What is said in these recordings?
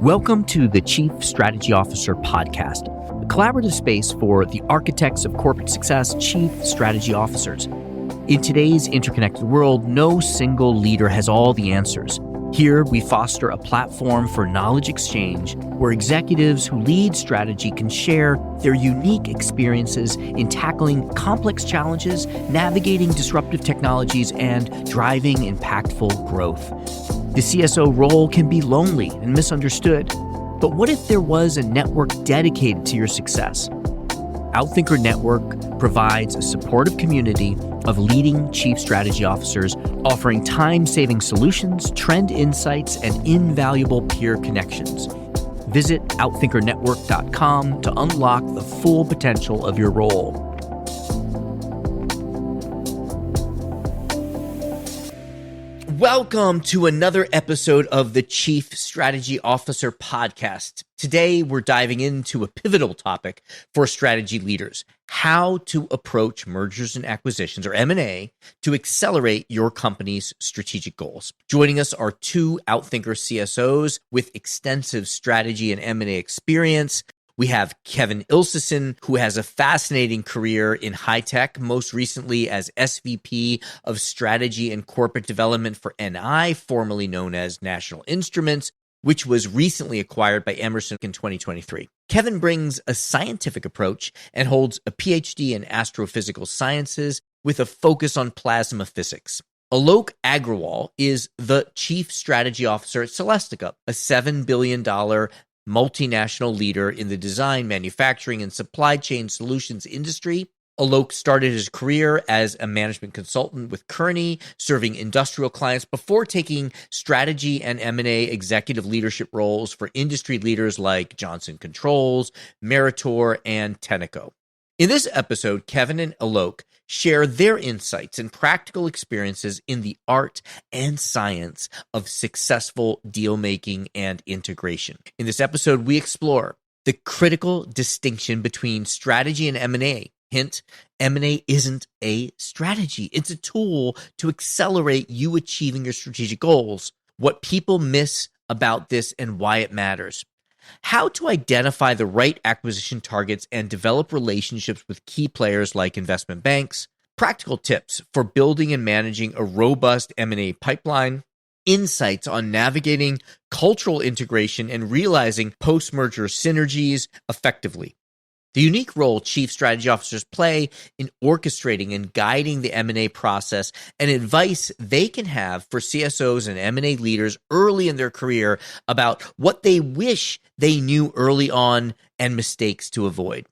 Welcome to the Chief Strategy Officer podcast, a collaborative space for the architects of corporate success, chief strategy officers. In today's interconnected world, no single leader has all the answers. Here, we foster a platform for knowledge exchange where executives who lead strategy can share their unique experiences in tackling complex challenges, navigating disruptive technologies, and driving impactful growth. The CSO role can be lonely and misunderstood, but what if there was a network dedicated to your success? Outthinker Network provides a supportive community of leading chief strategy officers offering time-saving solutions, trend insights, and invaluable peer connections. Visit outthinkernetwork.com to unlock the full potential of your role. Welcome to another episode of the Chief Strategy Officer podcast. Today, we're diving into a pivotal topic for strategy leaders: how to approach mergers and acquisitions, or M&A, to accelerate your company's strategic goals. Joining us are two Outthinker CSOs with extensive strategy and M&A experience. We have Kevin Ilcisin, who has a fascinating career in high tech, most recently as SVP of Strategy and Corporate Development for NI, formerly known as National Instruments, which was recently acquired by Emerson in 2023. Kevin brings a scientific approach and holds a PhD in Astrophysical Sciences with a focus on plasma physics. Alok Agrawal is the Chief Strategy Officer at Celestica, a $7 billion multinational leader in the design, manufacturing, and supply chain solutions industry. Alok started his career as a management consultant with Kearney, serving industrial clients before taking strategy and M&A executive leadership roles for industry leaders like Johnson Controls, Meritor, and Tenneco. In this episode, Kevin and Alok share their insights and practical experiences in the art and science of successful deal-making and integration. In this episode, we explore the critical distinction between strategy and M&A. Hint, M&A isn't a strategy. It's a tool to accelerate you achieving your strategic goals. What people miss about this and why it matters. How to identify the right acquisition targets and develop relationships with key players like investment banks, practical tips for building and managing a robust M&A pipeline, insights on navigating cultural integration and realizing post-merger synergies effectively. The unique role chief strategy officers play in orchestrating and guiding the M&A process, and advice they can have for CSOs and M&A leaders early in their career about what they wish they knew early on and mistakes to avoid.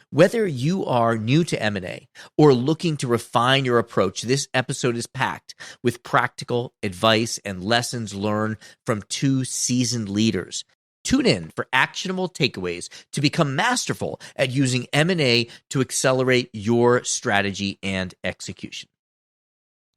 Whether you are new to M&A or looking to refine your approach, this episode is packed with practical advice and lessons learned from two seasoned leaders. Tune in for actionable takeaways to become masterful at using M&A to accelerate your strategy and execution.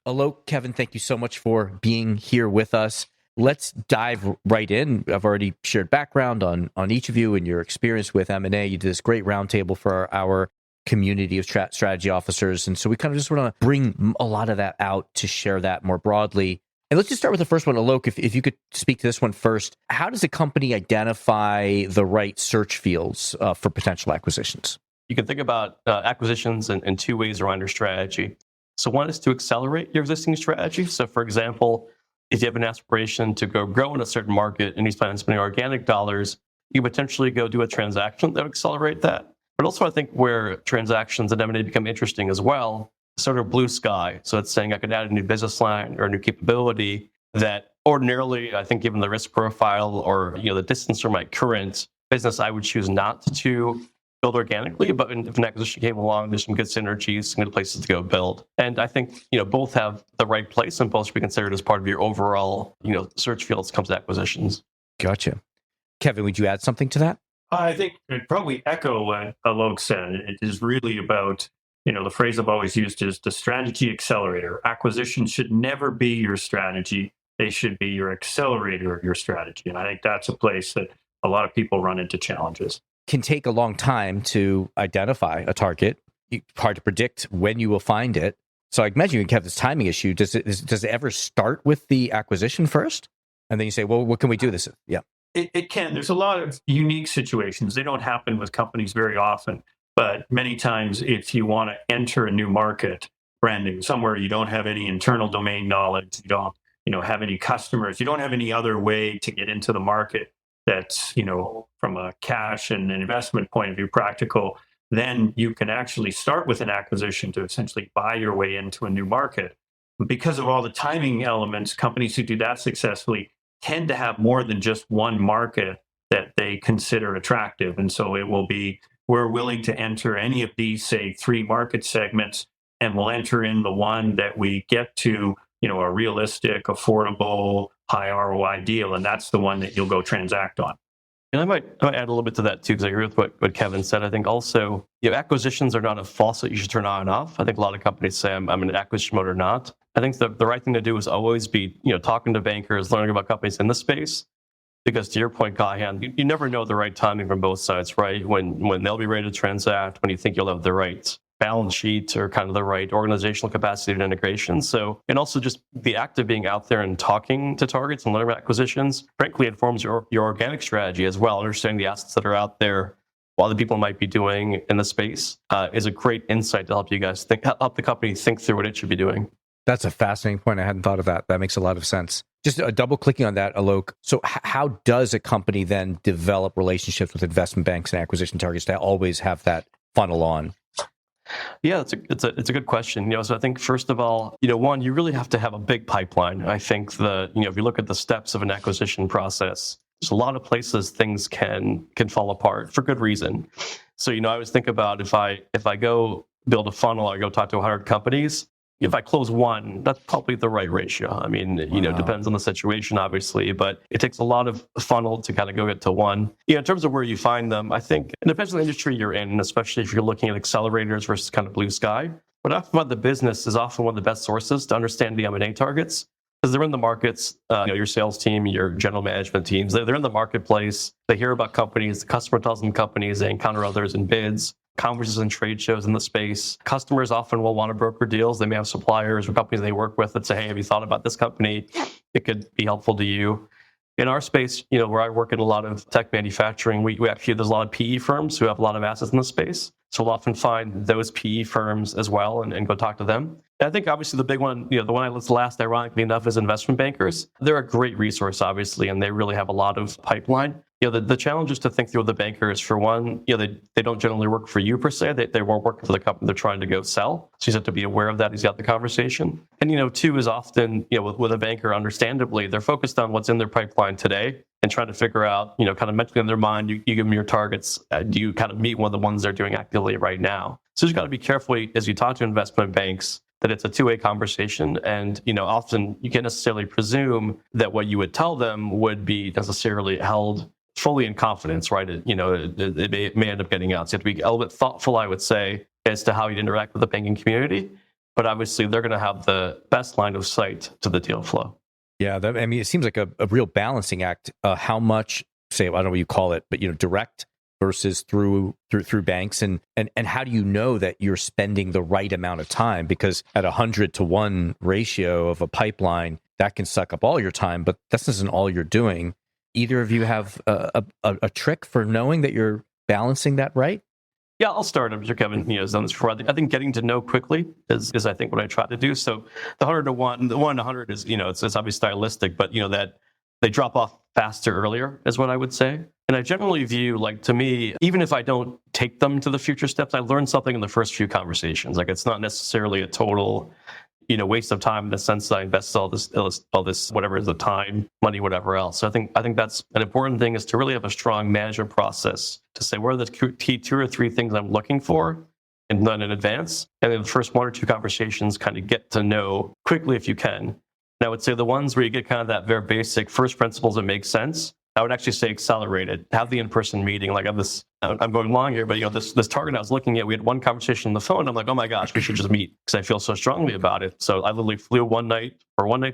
Alok, Kevin, thank you so much for being here with us. Let's dive right in. I've already shared background on each of you and your experience with M&A. You did this great roundtable for our community of strategy officers. And so we kind of just want to bring a lot of that out to share that more broadly. And let's just start with the first one, Alok, if you could speak to this one first. How does a company identify the right search fields for potential acquisitions? You can think about acquisitions in two ways around your strategy. So one is to accelerate your existing strategy. So for example, if you have an aspiration to grow in a certain market and you plan on spending organic dollars, you potentially go do a transaction that would accelerate that. But also I think where transactions and M&A become interesting as well, sort of blue sky. So it's saying I could add a new business line or a new capability that ordinarily, I think given the risk profile or the distance from my current business, I would choose not to build organically. But if an acquisition came along, there's some good synergies, some good places to go build. And I think both have the right place and both should be considered as part of your overall search fields when it comes to acquisitions. Gotcha. Kevin, would you add something to that? I think I'd probably echo what Alok said. It is really about the phrase I've always used is the strategy accelerator. Acquisitions should never be your strategy. They should be your accelerator of your strategy. And I think that's a place that a lot of people run into challenges. Can take a long time to identify a target. Hard to predict when you will find it. So I imagine you have this timing issue. Does it ever start with the acquisition first? And then you say, well, what can we do this? Yeah. It can. There's a lot of unique situations. They don't happen with companies very often, but many times if you want to enter a new market, brand new, somewhere you don't have any internal domain knowledge, you don't, have any customers, you don't have any other way to get into the market that's, from a cash and an investment point of view, practical, then you can actually start with an acquisition to essentially buy your way into a new market. Because of all the timing elements, companies who do that successfully tend to have more than just one market that they consider attractive. And so it will be, we're willing to enter any of these, say, 3 market segments, and we'll enter in the one that we get to, a realistic, affordable, high ROI deal. And that's the one that you'll go transact on. And I might add a little bit to that too, because I agree with what Kevin said. I think also, acquisitions are not a faucet you should turn on and off. I think a lot of companies say I'm in an acquisition mode or not. I think the right thing to do is always be, talking to bankers, learning about companies in the space. Because to your point, Gahan, you never know the right timing from both sides, right? When they'll be ready to transact, when you think you'll have the right balance sheet or kind of the right organizational capacity and integration. So, and also just the act of being out there and talking to targets and learning about acquisitions, frankly, informs your organic strategy as well. Understanding the assets that are out there, what other people might be doing in the space, is a great insight to help you guys help the company think through what it should be doing. That's a fascinating point. I hadn't thought of that. That makes a lot of sense. Just double clicking on that, Alok. So how does a company then develop relationships with investment banks and acquisition targets to always have that funnel on? Yeah, it's a good question. So I think first of all, one, you really have to have a big pipeline. I think if you look at the steps of an acquisition process, there's a lot of places things can fall apart for good reason. So I always think about if I go build a funnel, I go talk to 100 companies. If I close one, that's probably the right ratio. I mean, depends on the situation, obviously, but it takes a lot of funnel to kind of go get to one. In terms of where you find them, I think it depends on the industry you're in, especially if you're looking at accelerators versus kind of blue sky. What I find the business is often one of the best sources to understand the M&A targets, because they're in the markets, your sales team, your general management teams, they're in the marketplace. They hear about companies, the customer tells them companies, they encounter others in bids, conferences and trade shows in the space. Customers often will want to broker deals. They may have suppliers or companies they work with that say, hey, have you thought about this company? It could be helpful to you. In our space, where I work in a lot of tech manufacturing, we actually, there's a lot of PE firms who have a lot of assets in the space. So we'll often find those PE firms as well and go talk to them. And I think obviously the big one, the one I list last, ironically enough, is investment bankers. They're a great resource, obviously, and they really have a lot of pipeline. The challenge is to think through the bankers. For one, they don't generally work for you per se. They won't work for the company they're trying to go sell. So you have to be aware of that as you have the conversation. And two is often, with a banker, understandably, they're focused on what's in their pipeline today and trying to figure out, kind of mentally in their mind, you give them your targets. Do you kind of meet one of the ones they're doing actively right now? So you've got to be careful as you talk to investment banks that it's a two-way conversation. And, often you can't necessarily presume that what you would tell them would be necessarily held fully in confidence, right? It may end up getting out. So you have to be a little bit thoughtful, I would say, as to how you interact with the banking community. But obviously, they're going to have the best line of sight to the deal flow. Yeah, it seems like a real balancing act. How much, say, I don't know what you call it, but direct versus through banks, and how do you know that you're spending the right amount of time? Because at 100-to-1 ratio of a pipeline, that can suck up all your time, but this isn't all you're doing. Either of you have a trick for knowing that you're balancing that right? Yeah, I'll start. I'm sure Kevin has done this before. I think getting to know quickly is I think what I try to do. So the 100-to-1, the 1-to-100 is, it's obviously stylistic, but that they drop off faster earlier is what I would say. And I generally view, to me, even if I don't take them to the future steps, I learn something in the first few conversations. It's not necessarily a total waste of time in the sense that I invest all this, whatever is the time, money, whatever else. So I think that's an important thing, is to really have a strong management process to say, what are the key 2 or 3 things I'm looking for, and done in advance. And then the first 1 or 2 conversations kind of get to know quickly if you can. And I would say the ones where you get kind of that very basic first principles that make sense, I would actually say accelerated. Have the in-person meeting. I'm going long here, but this target I was looking at, we had one conversation on the phone. I'm like, oh my gosh, we should just meet, because I feel so strongly about it. So I literally flew one night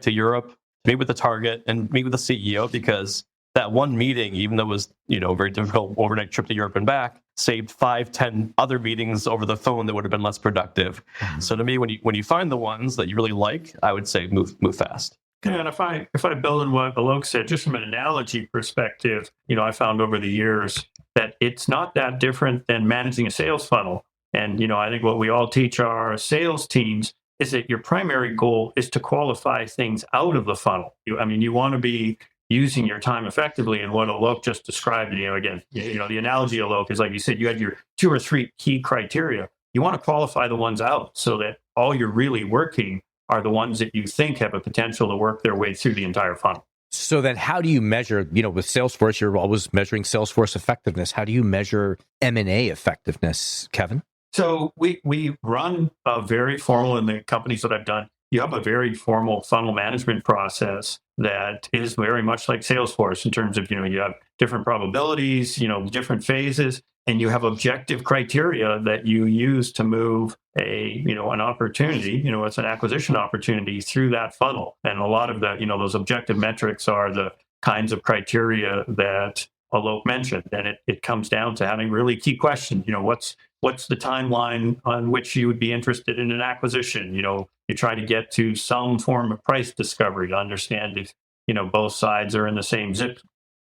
to Europe, meet with the target and meet with the CEO, because that one meeting, even though it was, a very difficult overnight trip to Europe and back, saved 5-10 other meetings over the phone that would have been less productive. Mm-hmm. So to me, when you find the ones that you really like, I would say move fast. And if I build on what Alok said, just from an analogy perspective, I found over the years that it's not that different than managing a sales funnel. And I think what we all teach our sales teams is that your primary goal is to qualify things out of the funnel. You want to be using your time effectively. And what Alok just described, again, the analogy, Alok, is like you said, you had your 2 or 3 key criteria. You want to qualify the ones out so that all you're really working are the ones that you think have a potential to work their way through the entire funnel. So then how do you measure, with Salesforce, you're always measuring Salesforce effectiveness. How do you measure M&A effectiveness, Kevin? So we run a very formal, in the companies that I've done, you have a very formal funnel management process that is very much like Salesforce in terms of, you have different probabilities, different phases, and you have objective criteria that you use to move an opportunity, it's an acquisition opportunity through that funnel. And a lot of that, those objective metrics are the kinds of criteria that Alok mentioned. And it comes down to having really key questions. What's the timeline on which you would be interested in an acquisition? You try to get to some form of price discovery to understand if, both sides are in the same zip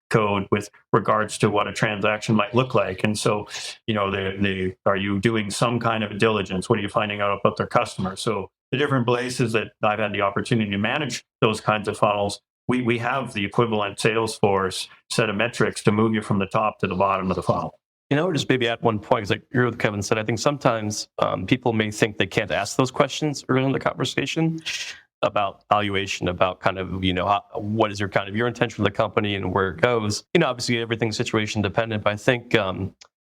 code with regards to what a transaction might look like. And so, are you doing some kind of diligence? What are you finding out about their customers? So the different places that I've had the opportunity to manage those kinds of funnels, we have the equivalent Salesforce set of metrics to move you from the top to the bottom of the funnel. Just maybe add one point, because I agree with Kevin said, I think sometimes people may think they can't ask those questions early in the conversation about valuation, about kind of, what is your your intention with the company and where it goes. Obviously everything's situation dependent, but I think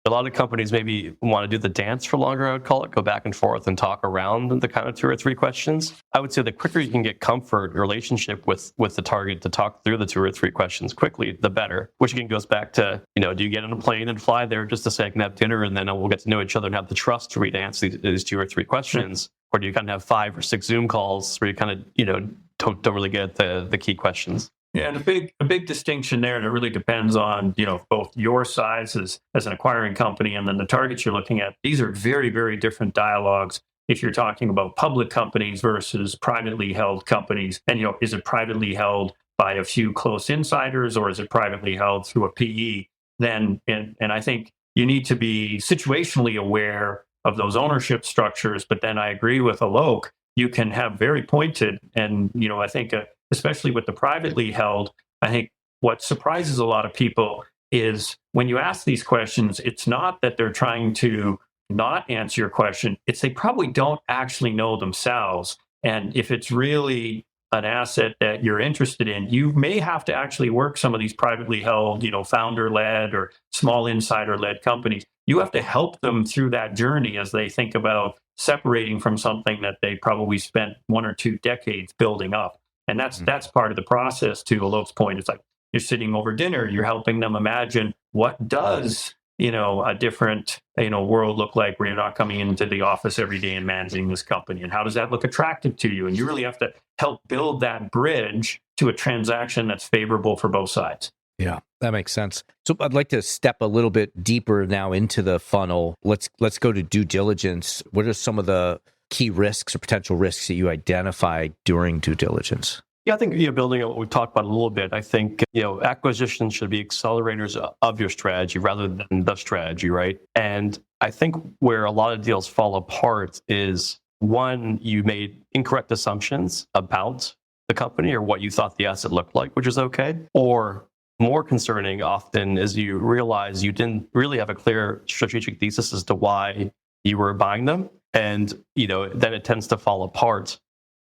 a lot of companies maybe want to do the dance for longer, I would call it, go back and forth and talk around the kind of 2 or 3 questions. I would say the quicker you can get comfort, relationship with the target to talk through the 2 or 3 questions quickly, the better. Which again goes back to, do you get on a plane and fly there just to say I can have dinner and then we'll get to know each other and have the trust to answer these 2 or 3 questions? Or do you kind of have 5 or 6 Zoom calls where you kind of, don't really get the key questions? Yeah, and a big distinction there, and it really depends on, both your size as an acquiring company and then the targets you're looking at. These are very, very different dialogues if you're talking about public companies versus privately held companies. And, is it privately held by a few close insiders or is it privately held through a PE? Then, and I think you need to be situationally aware of those ownership structures. But then I agree with Alok, you can have very pointed, and, I think especially with the privately held, I think what surprises a lot of people is when you ask these questions, it's not that they're trying to not answer your question, it's they probably don't actually know themselves. And if it's really an asset that you're interested in, you may have to actually work some of these privately held, founder-led or small insider-led companies. You have to help them through that journey as they think about separating from something that they probably spent 1 or 2 decades building up. And that's part of the process, to Alok's point. It's like you're sitting over dinner, you're helping them imagine what does, a different, world look like where you're not coming into the office every day and managing this company. And how does that look attractive to you? And you really have to help build that bridge to a transaction that's favorable for both sides. Yeah, that makes sense. So I'd like to step a little bit deeper now into the funnel. Let's go to due diligence. What are some of the key risks or potential risks that you identify during due diligence? Yeah, I think building on what we talked about a little bit, I think acquisitions should be accelerators of your strategy rather than the strategy, right? And I think where a lot of deals fall apart is, one, you made incorrect assumptions about the company or what you thought the asset looked like, which is okay. Or more concerning often is you realize you didn't really have a clear strategic thesis as to why you were buying them. And, then it tends to fall apart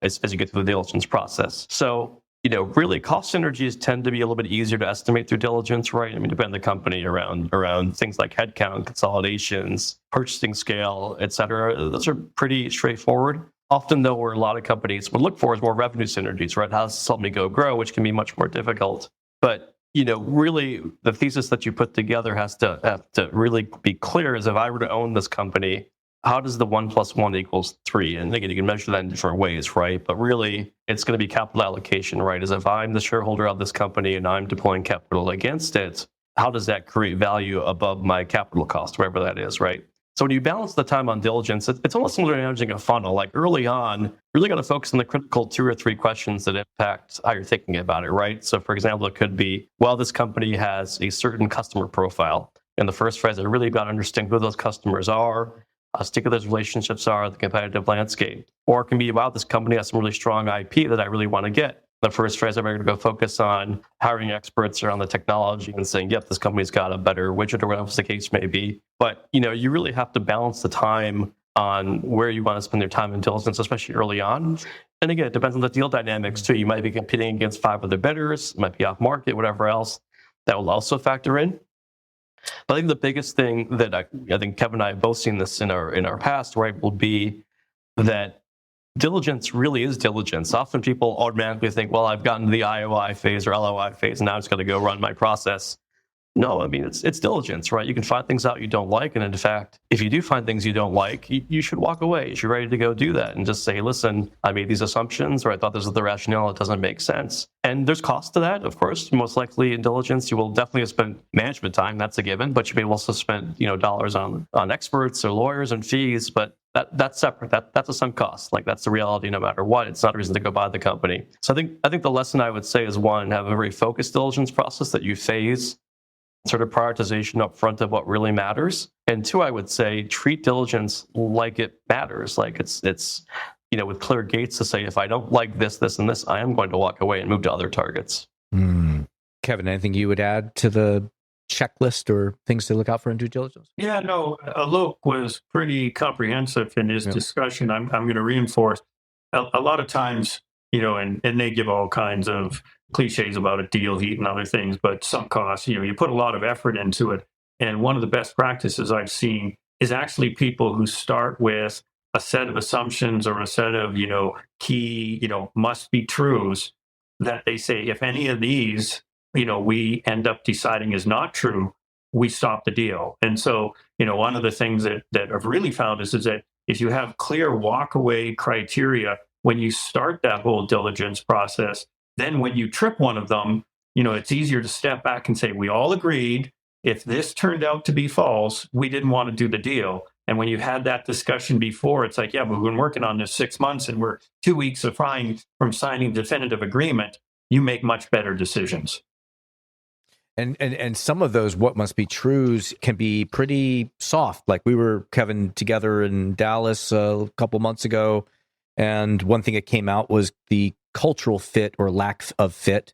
as you get through the diligence process. So, really cost synergies tend to be a little bit easier to estimate through diligence, right? Depending on the company around things like headcount, consolidations, purchasing scale, et cetera. Those are pretty straightforward. Often, though, where a lot of companies would look for is more revenue synergies, right? How does something grow, which can be much more difficult. But really the thesis that you put together has to really be clear. As if I were to own this company, how does the 1 + 1 = 3? And again, you can measure that in different ways, right? But really, it's going to be capital allocation, right? As if I'm the shareholder of this company and I'm deploying capital against it, how does that create value above my capital cost, wherever that is, right? So when you balance the time on diligence, it's almost similar to managing a funnel. Like early on, you really got to focus on the critical 2 or 3 questions that impact how you're thinking about it, right? So for example, it could be, well, this company has a certain customer profile. In the first phase, I really got to understand who those customers are, how sticky those relationships are, the competitive landscape. Or it can be, wow, this company has some really strong IP that I really want to get. The first phase, I'm going to go focus on hiring experts around the technology and saying, yep, this company's got a better widget or whatever the case may be. But, you really have to balance the time on where you want to spend your time in diligence, especially early on. And again, it depends on the deal dynamics too. You might be competing against 5 other bidders, it might be off market, whatever else. That will also factor in. But I think the biggest thing that I think Kevin and I have both seen this in our past, right, will be that diligence really is diligence. Often people automatically think, well, I've gotten to the IOI phase or LOI phase, and now I'm just going to go run my process. No, I mean, it's diligence, right? You can find things out you don't like. And in fact, if you do find things you don't like, you should walk away. You're ready to go do that and just say, listen, I made these assumptions, or I thought this was the rationale. It doesn't make sense. And there's cost to that, of course. Most likely in diligence, you will definitely spend management time. That's a given. But you may also spend, dollars on experts or lawyers and fees. But that's separate. That's a sunk cost. Like that's the reality no matter what. It's not a reason to go buy the company. So I think the lesson I would say is, one, have a very focused diligence process that you phase sort of prioritization up front of what really matters. And 2, I would say treat diligence like it matters. Like it's with clear gates to say, if I don't like this, this, and this, I am going to walk away and move to other targets. Kevin, anything you would add to the checklist or things to look out for in due diligence? Yeah, no, Alok was pretty comprehensive in his discussion. I'm going to reinforce a lot of times, and they give all kinds of cliches about a deal heat and other things, but sunk costs, you put a lot of effort into it. And one of the best practices I've seen is actually people who start with a set of assumptions or a set of, key, must be truths that they say, if any of these, we end up deciding is not true, we stop the deal. And so, one of the things that I've really found is that if you have clear walk-away criteria when you start that whole diligence process, then when you trip one of them, it's easier to step back and say, we all agreed, if this turned out to be false, we didn't want to do the deal. And when you had that discussion before, it's like, yeah, but we've been working on this 6 months and we're 2 weeks from signing definitive agreement, you make much better decisions. And some of those what must be trues can be pretty soft. Like we were, Kevin, together in Dallas a couple months ago, and one thing that came out was the cultural fit or lack of fit.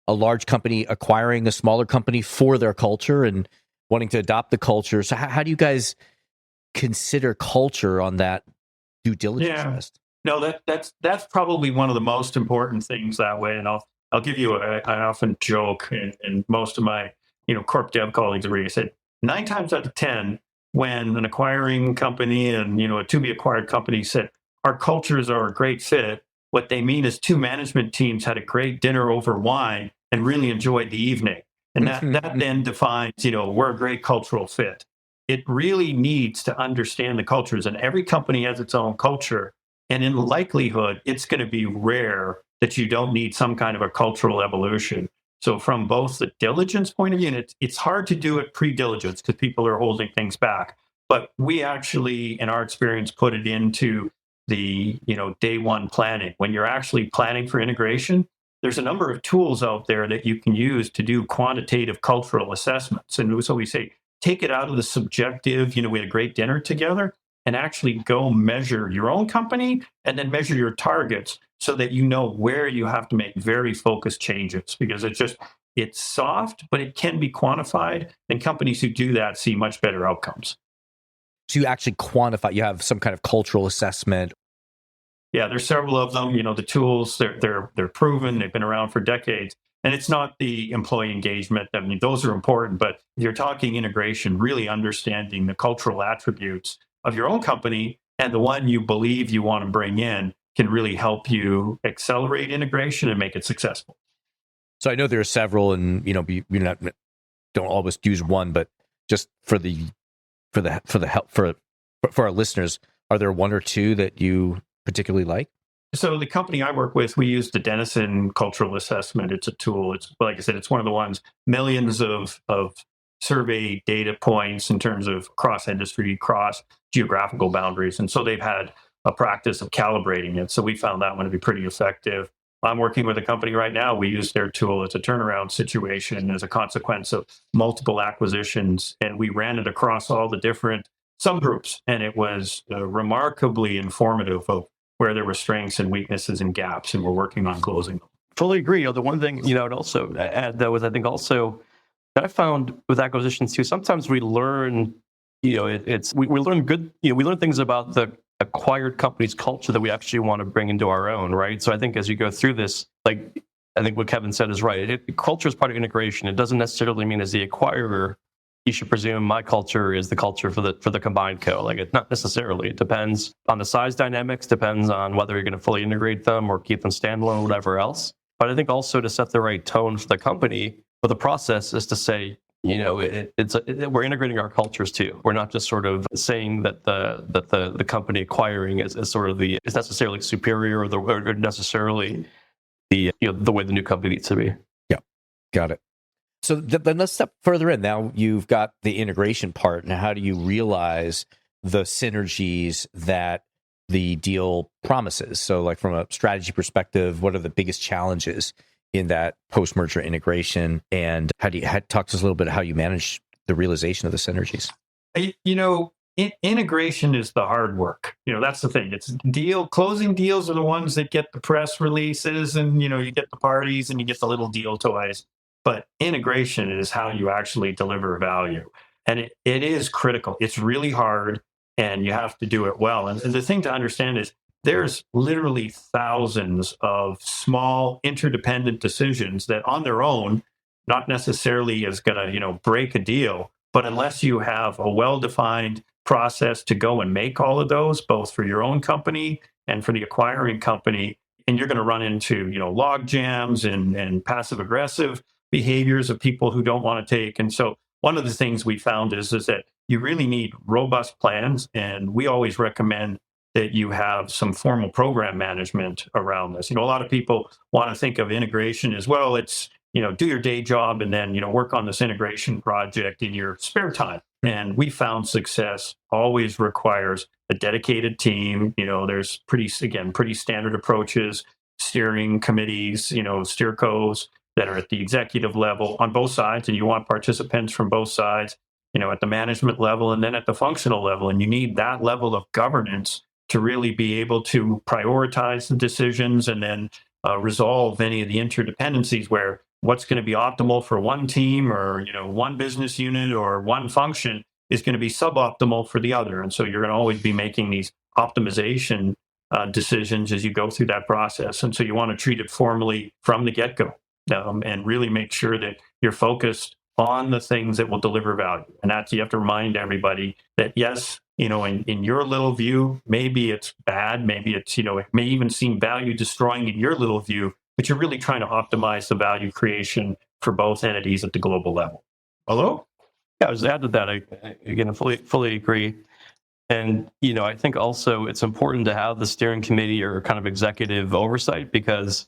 A large company acquiring a smaller company for their culture and wanting to adopt the culture. So how do you guys consider culture on that due diligence list? No, that's probably one of the most important things that way. And I'll give you I often joke, and most of my corp dev colleagues agree. I said 9 times out of 10, when an acquiring company and a to be acquired company said our cultures are a great fit, what they mean is 2 management teams had a great dinner over wine and really enjoyed the evening, and that then defines we're a great cultural fit. It really needs to understand the cultures, and every company has its own culture. And in likelihood, it's going to be rare that you don't need some kind of a cultural evolution. So from both the diligence point of view, and it's hard to do it pre-diligence because people are holding things back. But we actually, in our experience, put it into the day one planning. When you're actually planning for integration, there's a number of tools out there that you can use to do quantitative cultural assessments. And so we say, take it out of the subjective, we had a great dinner together, and actually go measure your own company and then measure your targets so that you know where you have to make very focused changes, because it's soft, but it can be quantified, and companies who do that see much better outcomes. So you actually quantify, you have some kind of cultural assessment. Yeah, there's several of them. The tools, they're proven, they've been around for decades. And it's not the employee engagement. I mean, those are important, but you're talking integration, really understanding the cultural attributes of your own company, and the one you believe you want to bring in can really help you accelerate integration and make it successful. So I know there are several, and don't always use one, but just for our listeners, are there 1 or 2 that you particularly like? So the company I work with, we use the Dennison Cultural Assessment. It's a tool. It's, like I said, it's one of the ones, millions of survey data points in terms of cross-industry, cross-geographical boundaries. And so they've had a practice of calibrating it. So we found that one to be pretty effective. I'm working with a company right now. We use their tool. It's a turnaround situation as a consequence of multiple acquisitions. And we ran it across all the different subgroups. And it was remarkably informative of where there were strengths and weaknesses and gaps. And we're working on closing them. Fully agree. The one thing, I'd also add, though, is I think also that I found with acquisitions too, sometimes we learn, we learn good, we learn things about the acquired company's culture that we actually want to bring into our own, right? So I think as you go through this, like I think what Kevin said is right. Culture is part of integration. It doesn't necessarily mean as the acquirer, you should presume my culture is the culture for the combined co. Like it's not necessarily. It depends on the size dynamics, depends on whether you're going to fully integrate them or keep them standalone or whatever else. But I think also to set the right tone for the company, for the process is to say, we're integrating our cultures too. We're not just sort of saying that the company acquiring is sort of is necessarily superior or necessarily the way the new company needs to be. Yeah, got it. So then let's step further in. Now you've got the integration part, and how do you realize the synergies that the deal promises? So, like from a strategy perspective, what are the biggest challenges in that post-merger integration, and how do you talk to us a little bit how you manage the realization of the synergies? Integration is the hard work. That's the thing. It's closing deals are the ones that get the press releases, and you get the parties and you get the little deal toys. But integration is how you actually deliver value, and it is critical. It's really hard, and you have to do it well. And the thing to understand is, there's literally thousands of small interdependent decisions that on their own, not necessarily is going to, break a deal, but unless you have a well-defined process to go and make all of those, both for your own company and for the acquiring company, and you're going to run into, log jams and passive aggressive behaviors of people who don't want to take. And so one of the things we found is that you really need robust plans. And we always recommend that you have some formal program management around this. A lot of people want to think of integration as, well, it's, do your day job and then, work on this integration project in your spare time. And we found success always requires a dedicated team. There's pretty standard approaches, steering committees, steercos that are at the executive level on both sides. And you want participants from both sides, at the management level and then at the functional level. And you need that level of governance to really be able to prioritize the decisions and then resolve any of the interdependencies where what's going to be optimal for one team or one business unit or one function is going to be suboptimal for the other. And so you're going to always be making these optimization decisions as you go through that process. And so you want to treat it formally from the get-go and really make sure that you're focused on the things that will deliver value. And that's, you have to remind everybody that, yes, in your little view, maybe it's bad, maybe it's, it may even seem value destroying in your little view, but you're really trying to optimize the value creation for both entities at the global level. Hello? Yeah, I was add to that. I fully agree. And, I think also it's important to have the steering committee or kind of executive oversight because,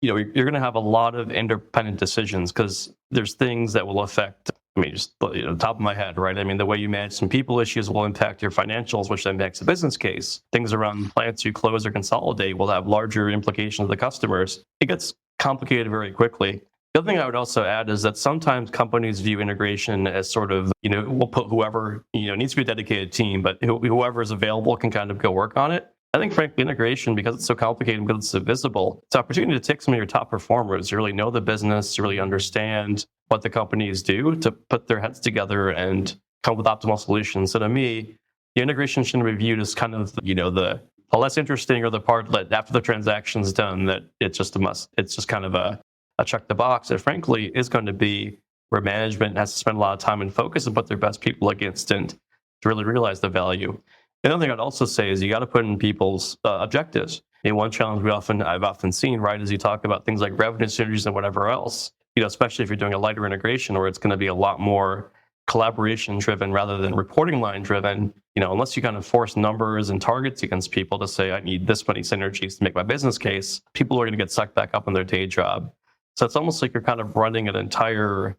you're going to have a lot of independent decisions because there's things that will affect, just the top of my head, right? The way you manage some people issues will impact your financials, which then impacts the business case. Things around plants you close or consolidate will have larger implications to the customers. It gets complicated very quickly. The other thing I would also add is that sometimes companies view integration as sort of, we'll put whoever, needs to be a dedicated team, but whoever is available can kind of go work on it. I think, frankly, integration, because it's so complicated, because it's so visible, it's an opportunity to take some of your top performers, to really know the business, to really understand what the companies do, to put their heads together and come up with optimal solutions. So to me, the integration shouldn't be viewed as kind of, the less interesting or the part that after the transaction's done, that it's just a must. It's just kind of a check the box. It frankly is going to be where management has to spend a lot of time and focus and put their best people against it to really realize the value. The other thing I'd also say is you got to put in people's objectives. One challenge I've often seen, right, is you talk about things like revenue synergies and whatever else, especially if you're doing a lighter integration where it's going to be a lot more collaboration driven rather than reporting line driven, unless you kind of force numbers and targets against people to say, I need this many synergies to make my business case, people are going to get sucked back up in their day job. So it's almost like you're kind of running an entire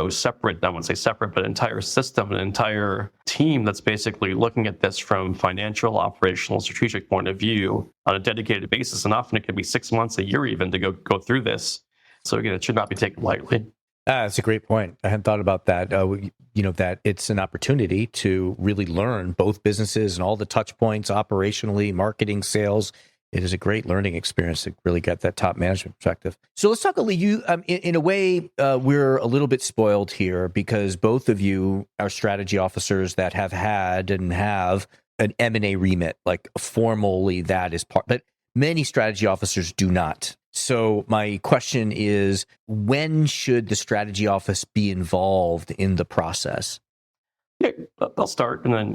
separate, I wouldn't say separate, but entire system, an entire team that's basically looking at this from financial, operational, strategic point of view on a dedicated basis. And often it could be 6 months, a year even to go through this. So again, it should not be taken lightly. That's a great point. I hadn't thought about that. That it's an opportunity to really learn both businesses and all the touch points operationally, marketing, sales. It is a great learning experience to really get that top management perspective. So let's talk, Ali. You, in a way, we're a little bit spoiled here because both of you are strategy officers that have had and have an M&A remit, like formally that is part, but many strategy officers do not. So my question is, when should the strategy office be involved in the process? Yeah, I'll start, and then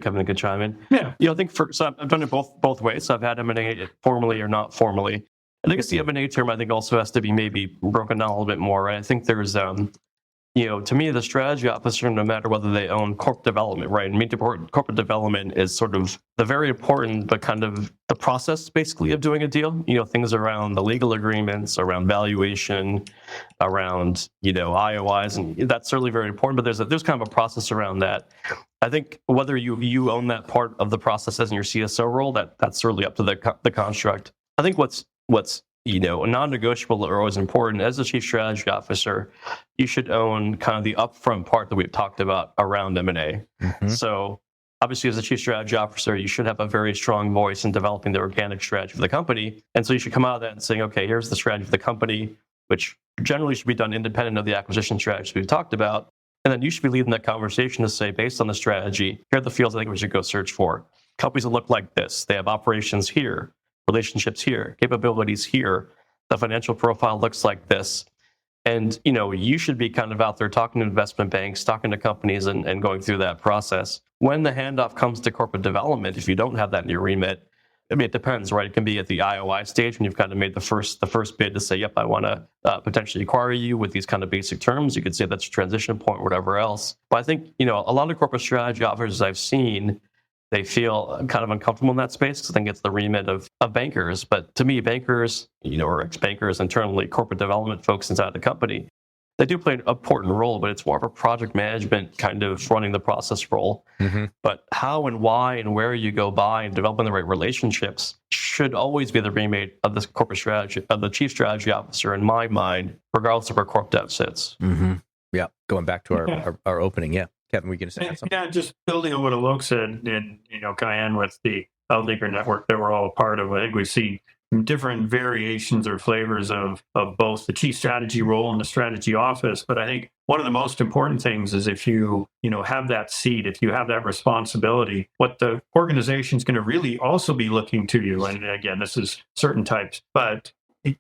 Kevin could chime in. Yeah, I think so I've done it both ways. So I've had M&A formally or not formally. I think it's the M&A term. I think also has to be maybe broken down a little bit more. Right? I think there's to me, the strategy officer, no matter whether they own corporate development, right? I mean, corporate development is sort of the very important, but kind of the process basically of doing a deal. Things around the legal agreements, around valuation, around IOIs, and that's certainly very important. But there's kind of a process around that. I think whether you own that part of the process as in your CSO role, that's certainly up to the construct. I think what's non-negotiable or always important as a chief strategy officer, you should own kind of the upfront part that we've talked about around M&A. Mm-hmm. So obviously, as a chief strategy officer, you should have a very strong voice in developing the organic strategy for the company. And so you should come out of that and saying, okay, here's the strategy for the company, which generally should be done independent of the acquisition strategy we've talked about. And then you should be leading that conversation to say, based on the strategy, here are the fields I think we should go search for. Companies that look like this. They have operations here, relationships here, capabilities here. The financial profile looks like this. And, you should be kind of out there talking to investment banks, talking to companies and going through that process. When the handoff comes to corporate development, if you don't have that in your remit, it depends, right? It can be at the IOI stage when you've kind of made the first bid to say, yep, I want to potentially acquire you with these kind of basic terms. You could say that's a transition point, whatever else. But I think, a lot of corporate strategy officers I've seen, they feel kind of uncomfortable in that space because I think it's the remit of bankers. But to me, bankers, or ex-bankers internally, corporate development folks inside the company, they do play an important role, but it's more of a project management kind of running the process role. Mm-hmm. But how and why and where you go by and developing the right relationships should always be the remit of this corporate strategy, of the chief strategy officer, in my mind, regardless of where corp dev sits. Mm-hmm. Yeah, going back to our opening, yeah. Kevin, were you going to say something? Yeah, just building on what Alok said, and Cayenne with the Outthinker network that we're all a part of. I think we see different variations or flavors of both the chief strategy role and the strategy office. But I think one of the most important things is if you have that seat, if you have that responsibility, what the organization is going to really also be looking to you. And again, this is certain types, but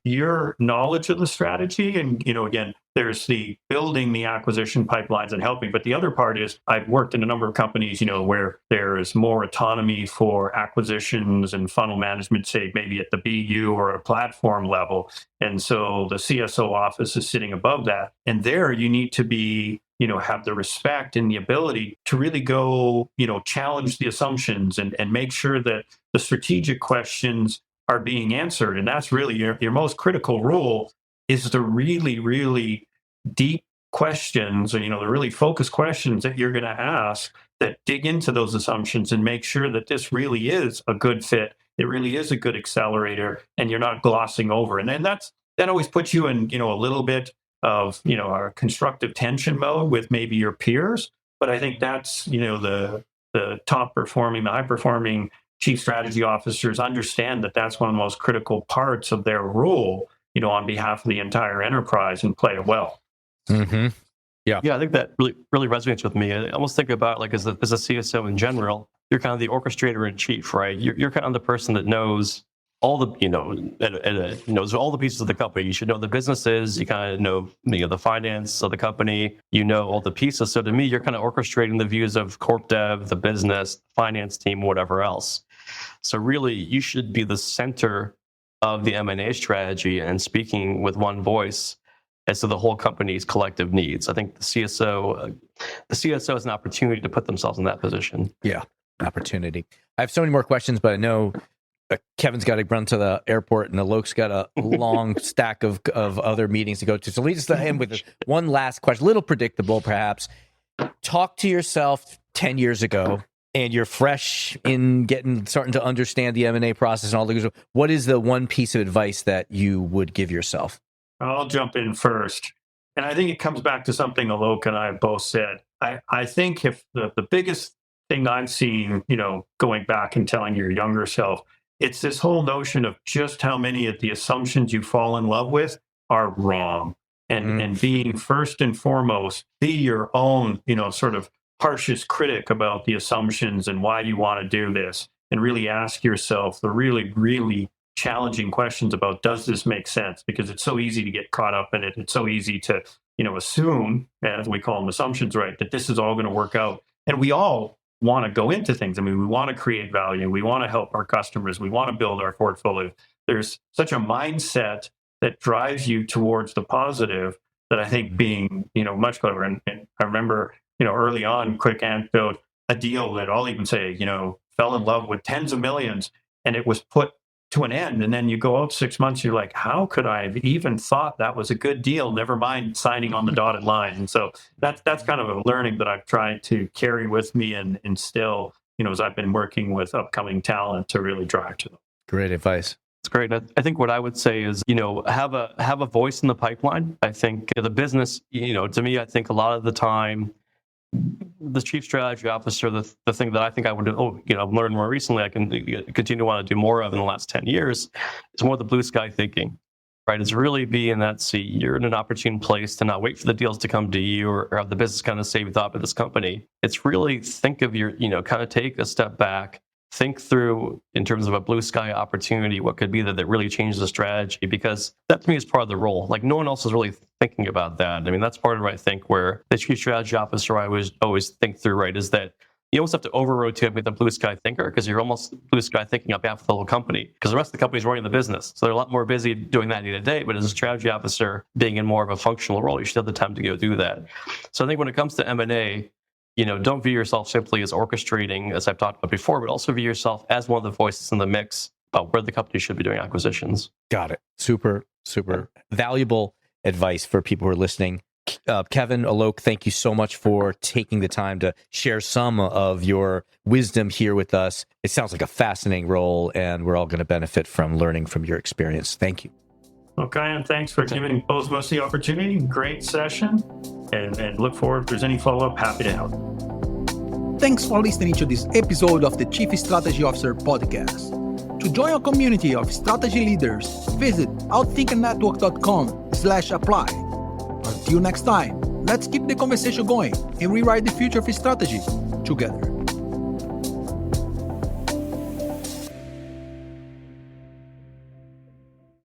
your knowledge of the strategy and, again, there's the building the acquisition pipelines and helping. But the other part is I've worked in a number of companies, where there is more autonomy for acquisitions and funnel management, say maybe at the BU or a platform level. And so the CSO office is sitting above that. And there you need to be, have the respect and the ability to really go, challenge the assumptions and make sure that the strategic questions are being answered. And that's really your most critical role, is the really, really deep questions, or, the really focused questions that you're going to ask that dig into those assumptions and make sure that this really is a good fit. It really is a good accelerator, and you're not glossing over. And then that always puts you in, a little bit of, a constructive tension mode with maybe your peers. But I think that's, the top performing, the high performing chief strategy officers understand that that's one of the most critical parts of their role, on behalf of the entire enterprise, and play it well. Mm-hmm. Yeah. I think that really resonates with me. I almost think about as a CSO in general, you're kind of the orchestrator in chief, right? You're kind of the person that knows all the, knows all the pieces of the company. You should know the businesses. You kind of know, the finance of the company. You know all the pieces. So to me, you're kind of orchestrating the views of corp dev, the business, finance team, whatever else. So really, you should be the center of the M&A strategy and speaking with one voice as to the whole company's collective needs. I think the CSO has an opportunity to put themselves in that position. Yeah, opportunity. I have so many more questions, but I know Kevin's got to run to the airport, and Alok's got a long stack of other meetings to go to. So lead us to him with one last question, a little predictable perhaps. Talk to yourself 10 years ago, and you're fresh in starting to understand the M&A process and all the. What is the one piece of advice that you would give yourself? I'll jump in first. And I think it comes back to something Alok and I have both said. I think if the biggest thing I've seen, going back and telling your younger self, it's this whole notion of just how many of the assumptions you fall in love with are wrong. And being first and foremost, be your own, sort of harshest critic about the assumptions and why you want to do this. And really ask yourself the really, really challenging questions about, does this make sense? Because it's so easy to get caught up in it. It's so easy to, assume, as we call them assumptions, right, that this is all going to work out. And we all want to go into things. I mean, we want to create value. We want to help our customers. We want to build our portfolio. There's such a mindset that drives you towards the positive that I think being, much clever. And I remember, early on, quick anecdote, a deal that I'll even say, fell in love with tens of millions, and it was put to an end. And then you go out 6 months, you're like, how could I have even thought that was a good deal? Never mind signing on the dotted line. And so that's kind of a learning that I've tried to carry with me and instill, as I've been working with upcoming talent to really drive to them. Great advice. It's great. I think what I would say is, have a voice in the pipeline. I think the business, to me, I think a lot of the time, the chief strategy officer, the thing that I think I would, I've learned more recently, I can continue to want to do more of in the last 10 years, is more the blue sky thinking, right? It's really be in that seat. You're in an opportune place to not wait for the deals to come to you or have the business kind of say, we thought of this company. It's really think of your, kind of take a step back, think through in terms of a blue sky opportunity, what could be that really changes the strategy, because that to me is part of the role. Like no one else is really thinking about that. I mean, that's part of it, I think, where the chief strategy officer I always think through, right, is that you almost have to over-rotate with the blue sky thinker because you're almost blue sky thinking on behalf of the whole company because the rest of the company is running the business. So they're a lot more busy doing that day to day. But as a strategy officer, being in more of a functional role, you should have the time to go do that. So I think when it comes to M&A, don't view yourself simply as orchestrating, as I've talked about before, but also view yourself as one of the voices in the mix about where the company should be doing acquisitions. Got it. Super, super valuable advice for people who are listening. Kevin, Alok, thank you so much for taking the time to share some of your wisdom here with us. It sounds like a fascinating role, and we're all going to benefit from learning from your experience. Thank you. Well, Kyan, thanks for giving both of us the opportunity. Great session. And look forward, if there's any follow-up, happy to help. Thanks for listening to this episode of the Chief Strategy Officer podcast. To join a community of strategy leaders, visit outthinkernetwork.com/apply. Until next time, let's keep the conversation going and rewrite the future of strategy together.